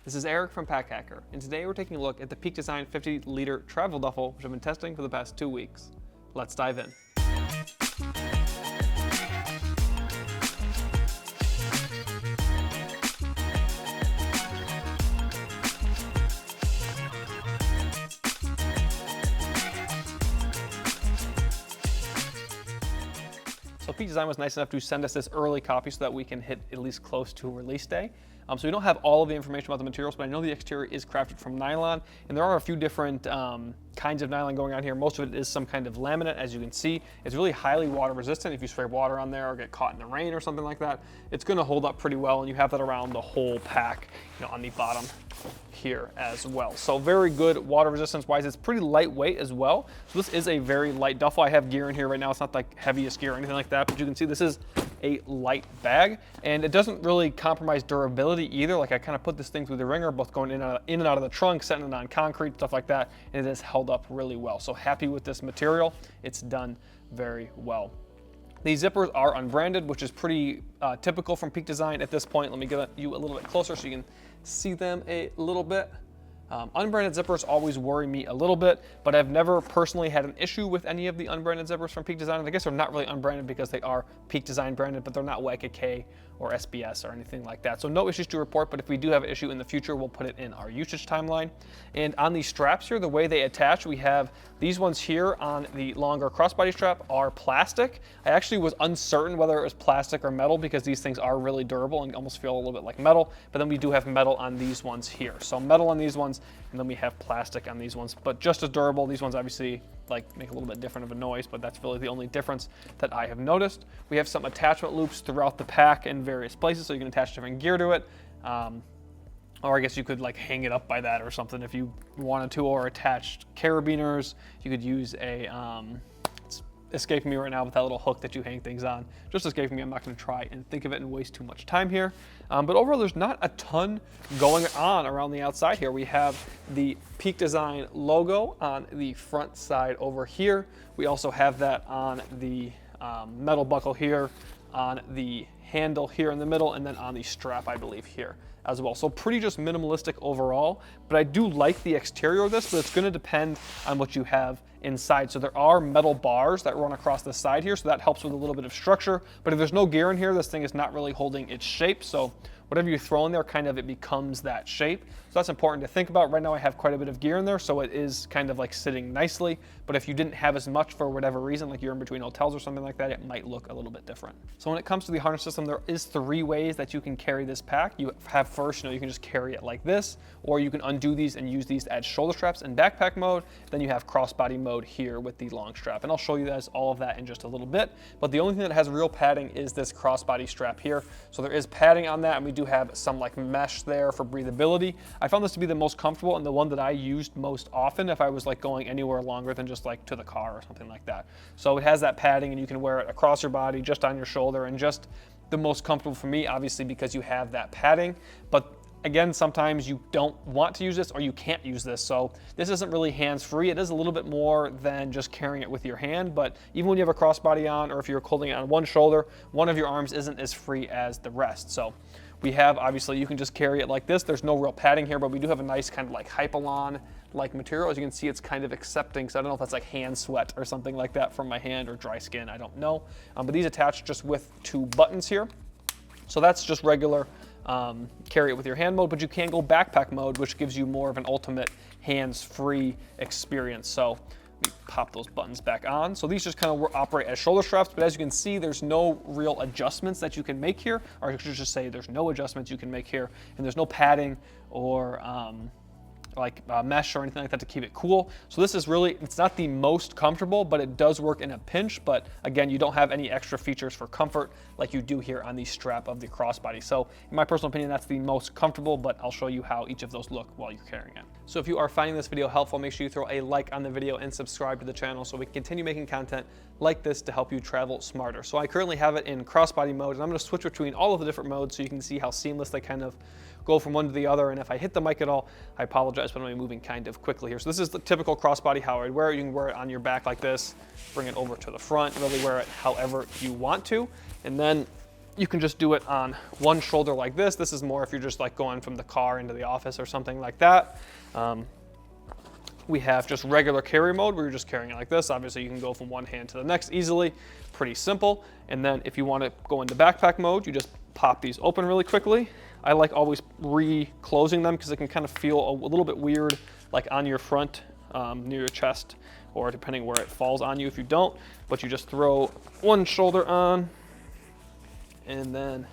This is Eric from Pack Hacker, and today we're taking a look at the Peak Design 50-liter travel duffel, which I've been testing for the past 2 weeks. Let's dive in. So Peak Design was nice enough to send us this early copy so that we can hit at least close to release day. So we don't have all of the information about the materials, but I know the exterior is crafted from nylon, and there are a few different kinds of nylon going on here. Most of it is some kind of laminate, as you can see. It's really highly water resistant. If you spray water on there or get caught in the rain or something like that, it's gonna hold up pretty well, and you have that around the whole pack, on the bottom here as well. So very good water resistance wise. It's pretty lightweight as well. So this is a very light duffel. I have gear in here right now. It's not like heaviest gear or anything like that, but you can see this is a light bag, and it doesn't really compromise durability either. Like I kind of put this thing through the ringer, both going in and out of the trunk, setting it on concrete, stuff like that, and it has held up really well. So happy with this material. It's done very well. These zippers are unbranded, which is pretty typical from Peak Design at this point. Let me get you a little bit closer so you can see them a little bit. Unbranded zippers always worry me a little bit, but I've never personally had an issue with any of the unbranded zippers from Peak Design. I guess they're not really unbranded because they are Peak Design branded, but they're not YKK or SBS or anything like that. So no issues to report, but if we do have an issue in the future, we'll put it in our usage timeline. And on these straps here, the way they attach, we have these ones here on the longer crossbody strap are plastic. I actually was uncertain whether it was plastic or metal because these things are really durable and almost feel a little bit like metal, but then we do have metal on these ones here. So metal on these ones, and then we have plastic on these ones, but just as durable. These ones obviously make a little bit different of a noise, but that's really the only difference that I have noticed. We have some attachment loops throughout the pack in various places, so you can attach different gear to it. Or I guess you could hang it up by that or something if you wanted to, or attached carabiners. You could use a, it's escaping me right now with that little hook that you hang things on. Just escaping me, I'm not gonna try and think of it and waste too much time here. But overall, there's not a ton going on around the outside here. We have the Peak Design logo on the front side over here. We also have that on the metal buckle here, on the handle here in the middle, and then on the strap, I believe, here as well. So pretty just minimalistic overall, but I do like the exterior of this, but it's gonna depend on what you have inside. So there are metal bars that run across the side here, so that helps with a little bit of structure, but if there's no gear in here, this thing is not really holding its shape. So whatever you throw in there, it becomes that shape. So that's important to think about. Right now I have quite a bit of gear in there, so it is kind of sitting nicely, but if you didn't have as much for whatever reason, like you're in between hotels or something like that, it might look a little bit different. So when it comes to the harness system, there is 3 ways that you can carry this pack. You have first, you can just carry it like this, or you can undo these and use these as shoulder straps in backpack mode. Then you have crossbody mode here with the long strap, and I'll show you guys all of that in just a little bit. But the only thing that has real padding is this crossbody strap here. So there is padding on that, and we do have some mesh there for breathability. I found this to be the most comfortable and the one that I used most often if I was going anywhere longer than just to the car or something like that. So it has that padding, and you can wear it across your body, just on your shoulder, and just the most comfortable for me, obviously, because you have that padding. But again, sometimes you don't want to use this or you can't use this. So this isn't really hands-free. It is a little bit more than just carrying it with your hand, but even when you have a crossbody on, or if you're holding it on one shoulder, one of your arms isn't as free as the rest. So we have, obviously, you can just carry it like this. There's no real padding here, but we do have a nice kind of Hypalon-like material. As you can see, it's kind of accepting, so I don't know if that's hand sweat or something like that from my hand, or dry skin, I don't know. But these attach just with 2 buttons here. So that's just regular carry it with your hand mode, but you can go backpack mode, which gives you more of an ultimate hands-free experience. So let me pop those buttons back on. So these just kind of operate as shoulder straps, but as you can see, there's no real adjustments that you can make here, or I should just say there's no adjustments you can make here, and there's no padding or mesh or anything like that to keep it cool. So this is really, it's not the most comfortable, but it does work in a pinch. But again, you don't have any extra features for comfort like you do here on the strap of the crossbody. So in my personal opinion, that's the most comfortable, but I'll show you how each of those look while you're carrying it. So if you are finding this video helpful, make sure you throw a like on the video and subscribe to the channel so we can continue making content like this to help you travel smarter. So I currently have it in crossbody mode, and I'm gonna switch between all of the different modes so you can see how seamless they kind of go from one to the other. And if I hit the mic at all, I apologize, but I'm gonna be moving kind of quickly here. So this is the typical crossbody, how I'd wear it. You can wear it on your back like this, bring it over to the front, really wear it however you want to. And then you can just do it on one shoulder like this. This is more if you're just like going from the car into the office or something like that. We have just regular carry mode where you're just carrying it like this. Obviously you can go from one hand to the next easily, pretty simple. And then if you want to go into backpack mode, you just pop these open really quickly. I like always re-closing them because it can kind of feel a little bit weird, like on your front, near your chest, or depending where it falls on you if you don't. But you just throw one shoulder on and then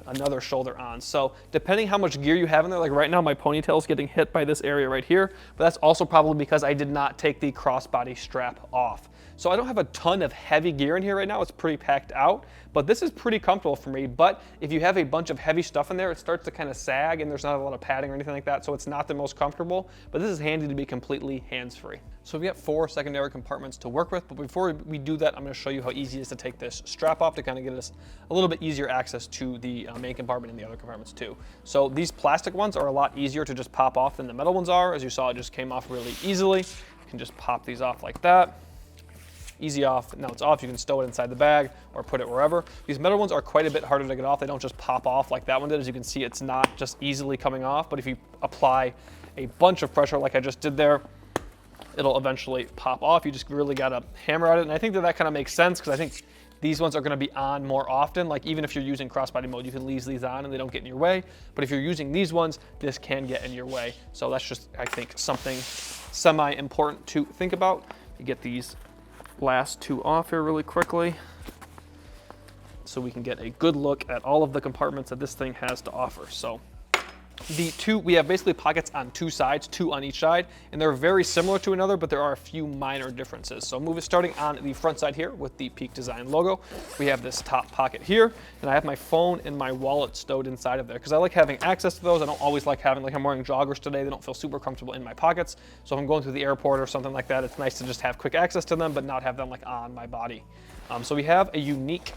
another shoulder on. So depending how much gear you have in there, like right now my ponytail is getting hit by this area right here, but that's also probably because I did not take the crossbody strap off. So I don't have a ton of heavy gear in here right now. It's pretty packed out, but this is pretty comfortable for me. But if you have a bunch of heavy stuff in there, it starts to kind of sag and there's not a lot of padding or anything like that. So it's not the most comfortable, but this is handy to be completely hands-free. So we've got 4 secondary compartments to work with, but before we do that, I'm gonna show you how easy it is to take this strap off to kind of get us a little bit easier access to the main compartment and the other compartments too. So these plastic ones are a lot easier to just pop off than the metal ones are. As you saw, it just came off really easily. You can just pop these off like that. Easy off. Now it's off. You can stow it inside the bag or put it wherever. These metal ones are quite a bit harder to get off. They don't just pop off like that one did. As you can see, it's not just easily coming off, but if you apply a bunch of pressure like I just did there, it'll eventually pop off. You just really got to hammer at it. And I think that kind of makes sense because I think these ones are going to be on more often. Like even if you're using crossbody mode, you can leave these on and they don't get in your way. But if you're using these ones, this can get in your way. So that's just, I think, something semi-important to think about. You get these last 2 off here really quickly so we can get a good look at all of the compartments that this thing has to offer. So we have basically pockets on 2 sides, 2 on each side, and they're very similar to another, but there are a few minor differences. So starting on the front side here with the Peak Design logo, we have this top pocket here, and I have my phone and my wallet stowed inside of there because I like having access to those. I don't always like having, like I'm wearing joggers today, they don't feel super comfortable in my pockets. So if I'm going through the airport or something like that, it's nice to just have quick access to them, but not have them like on my body. So we have a unique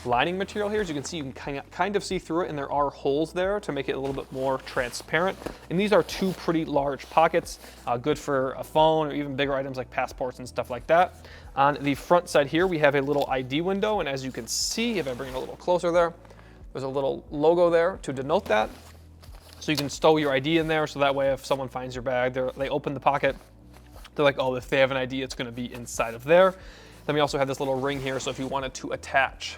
lining material here. As you can see, you can kind of see through it, and there are holes there to make it a little bit more transparent. And these are 2 pretty large pockets, good for a phone or even bigger items like passports and stuff like that. On the front side here, we have a little ID window, and as you can see, if I bring it a little closer there's a little logo there to denote that. So you can stow your ID in there, so that way if someone finds your bag, they open the pocket, they're like, oh, if they have an ID, it's gonna be inside of there. Then we also have this little ring here, so if you wanted to attach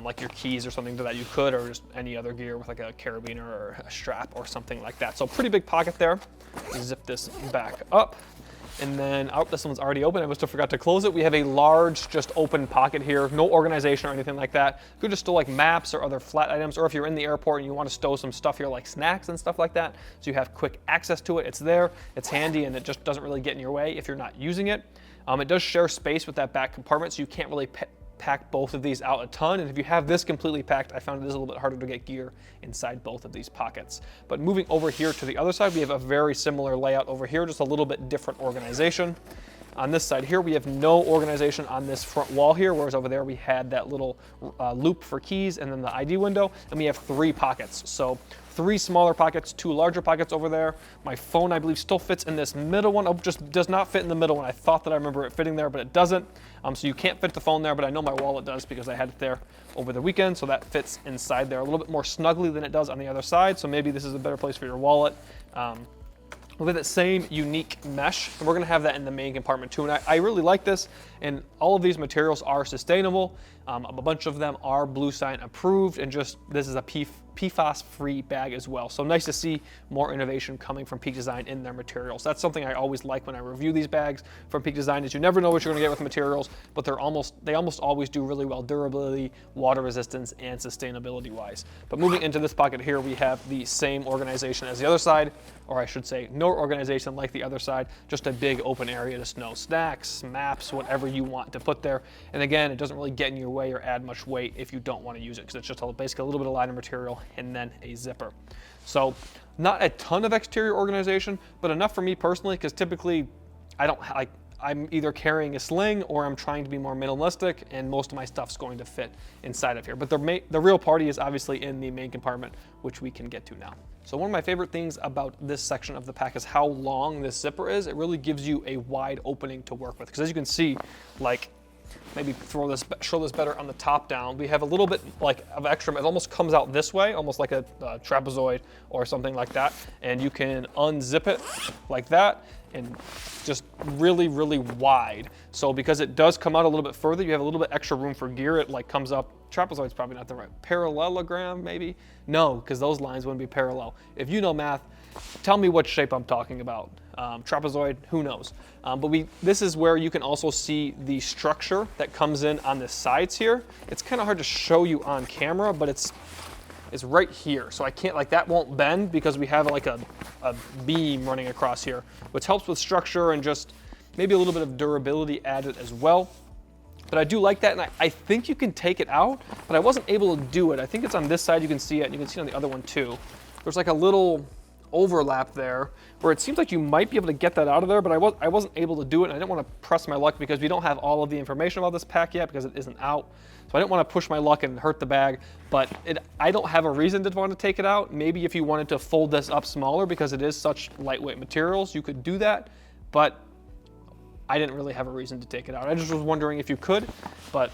like your keys or something to that, you could, or just any other gear with like a carabiner or a strap or something like that. So pretty big pocket there. Zip this back up. And then, oh, this one's already open. I must have forgot to close it. We have a large, just open pocket here. No organization or anything like that. You could just stow like maps or other flat items, or if you're in the airport and you want to stow some stuff here like snacks and stuff like that, so you have quick access to it. It's there, it's handy, and it just doesn't really get in your way if you're not using it. It does share space with that back compartment, so you can't really pack both of these out a ton. And if you have this completely packed, I found it is a little bit harder to get gear inside both of these pockets. But moving over here to the other side, we have a very similar layout over here, just a little bit different organization. On this side here, we have no organization on this front wall here, whereas over there we had that little loop for keys and then the ID window, and we have 3 pockets. So 3 smaller pockets, 2 larger pockets over there. My phone, I believe, still fits in this middle one. Oh, just does not fit in the middle one. I thought that I remember it fitting there, but it doesn't. So you can't fit the phone there, but I know my wallet does because I had it there over the weekend, so that fits inside there a little bit more snugly than it does on the other side, so maybe this is a better place for your wallet. With that same unique mesh, and we're gonna have that in the main compartment too. And I really like this, and all of these materials are sustainable. A bunch of them are Blue Sign approved, and just this is a PFAS-free bag as well. So nice to see more innovation coming from Peak Design in their materials. That's something I always like when I review these bags from Peak Design, is you never know what you're gonna get with materials, but they almost always do really well durability, water resistance, and sustainability wise. But moving into this pocket here, we have the same organization as the other side, or I should say no organization like the other side, just a big open area to stow snacks, maps, whatever you want to put there. And again, it doesn't really get in your way or add much weight if you don't want to use it, because it's just basically a little bit of liner material and then a zipper. So not a ton of exterior organization, but enough for me personally, because typically I'm either carrying a sling or I'm trying to be more minimalistic, and most of my stuff's going to fit inside of here. But the real party is obviously in the main compartment, which we can get to now. So one of my favorite things about this section of the pack is how long this zipper is. It really gives you a wide opening to work with, because as you can see, like maybe show this better on the top down. We have a little bit like of extra, it almost comes out this way, almost like a trapezoid or something like that. And you can unzip it like that and just really, really wide. So because it does come out a little bit further, you have a little bit extra room for gear. It like comes up, trapezoid's probably not the right, parallelogram maybe? No, because those lines wouldn't be parallel. If you know math, tell me what shape I'm talking about. Trapezoid, who knows? But this is where you can also see the structure that comes in on the sides here. It's kind of hard to show you on camera, but it's right here. So I can't, like that won't bend because we have like a beam running across here, which helps with structure and just maybe a little bit of durability added as well. But I do like that, and I think you can take it out, but I wasn't able to do it. I think it's on this side, you can see it, and you can see it on the other one too. There's like a little overlap there where it seems like you might be able to get that out of there, but I wasn't able to do it, and I didn't want to press my luck because we don't have all of the information about this pack yet because it isn't out. So I didn't want to push my luck and hurt the bag, but I don't have a reason to want to take it out. Maybe if you wanted to fold this up smaller because it is such lightweight materials, you could do that, but I didn't really have a reason to take it out. I just was wondering if you could, but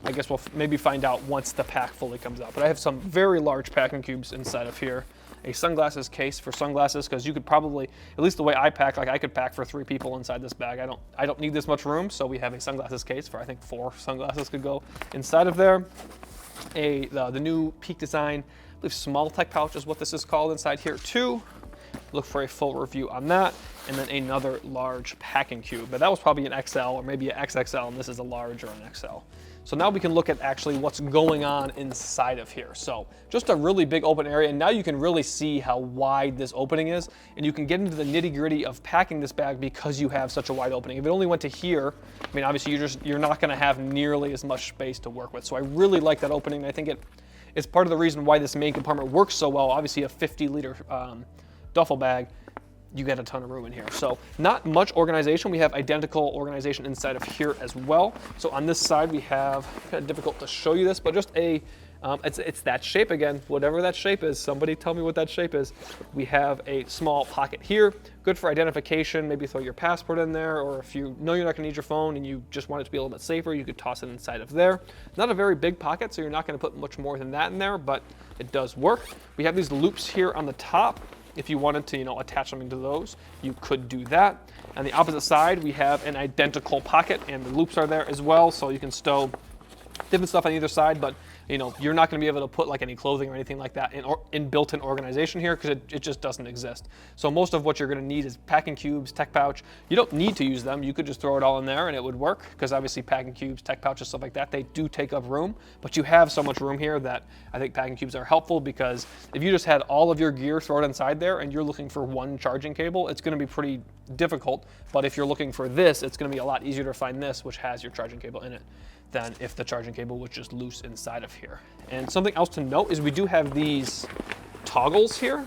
I guess we'll maybe find out once the pack fully comes out. But I have some very large packing cubes inside of here. A sunglasses case for sunglasses, because you could probably, at least the way I pack, like I could pack for 3 people inside this bag. I don't need this much room, so we have a sunglasses case for I think 4 sunglasses could go inside of there. The new Peak Design, I believe small tech pouch is what this is called inside here too. Look for a full review on that. And then another large packing cube. But that was probably an XL or maybe an XXL, and this is a large or an XL. So now we can look at actually what's going on inside of here. So just a really big open area, and now you can really see how wide this opening is, and you can get into the nitty gritty of packing this bag because you have such a wide opening. If it only went to here, I mean, obviously you're not gonna have nearly as much space to work with. So I really like that opening. I think it's part of the reason why this main compartment works so well. Obviously a 50-liter duffel bag, you get a ton of room in here. So not much organization. We have identical organization inside of here as well. So on this side we have, kind of difficult to show you this, but just it's that shape again, whatever that shape is. Somebody tell me what that shape is. We have a small pocket here, good for identification, maybe throw your passport in there, or if you know you're not gonna need your phone and you just want it to be a little bit safer, you could toss it inside of there. Not a very big pocket, so you're not gonna put much more than that in there, but it does work. We have these loops here on the top. If you wanted to, attach something to those, you could do that. On the opposite side, we have an identical pocket, and the loops are there as well, so you can stow different stuff on either side, but you're not going to be able to put like any clothing or anything like that in built-in organization here because it just doesn't exist. So most of what you're going to need is packing cubes, tech pouch. You don't need to use them. You could just throw it all in there and it would work, because obviously packing cubes, tech pouches, stuff like that, they do take up room, but you have so much room here that I think packing cubes are helpful, because if you just had all of your gear thrown inside there and you're looking for one charging cable, it's going to be pretty difficult. But if you're looking for this, it's going to be a lot easier to find this, which has your charging cable in it, than if the charging cable was just loose inside of here. And something else to note is we do have these toggles here.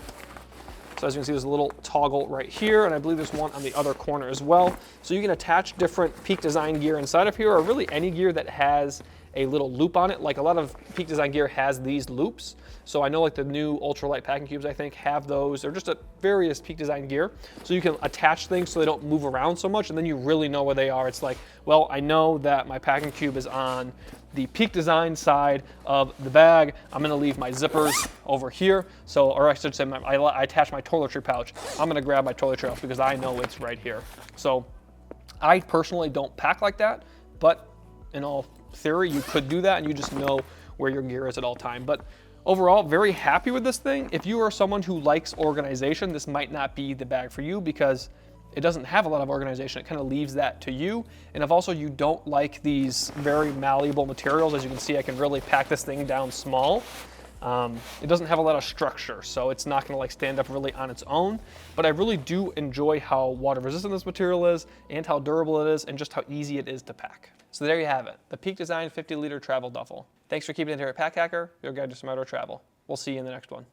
So as you can see, there's a little toggle right here, and I believe there's one on the other corner as well. So you can attach different Peak Design gear inside of here, or really any gear that has a little loop on it. Like a lot of Peak Design gear has these loops. So I know like the new ultralight packing cubes, I think, have those. They're just a various Peak Design gear. So you can attach things so they don't move around so much, and then you really know where they are. It's like, well, I know that my packing cube is on the Peak Design side of the bag. I'm gonna leave my zippers over here. So, or I should say, I attach my toiletry pouch. I'm gonna grab my toiletry pouch because I know it's right here. So I personally don't pack like that, but in all theory, you could do that and you just know where your gear is at all time. But overall, very happy with this thing. If you are someone who likes organization, this might not be the bag for you because it doesn't have a lot of organization. It kind of leaves that to you. And if also you don't like these very malleable materials, as you can see, I can really pack this thing down small. It doesn't have a lot of structure, so it's not gonna like stand up really on its own. But I really do enjoy how water resistant this material is, and how durable it is, and just how easy it is to pack. So there you have it, the Peak Design 50-liter travel duffel. Thanks for keeping it here at Pack Hacker, your guide to smarter travel. We'll see you in the next one.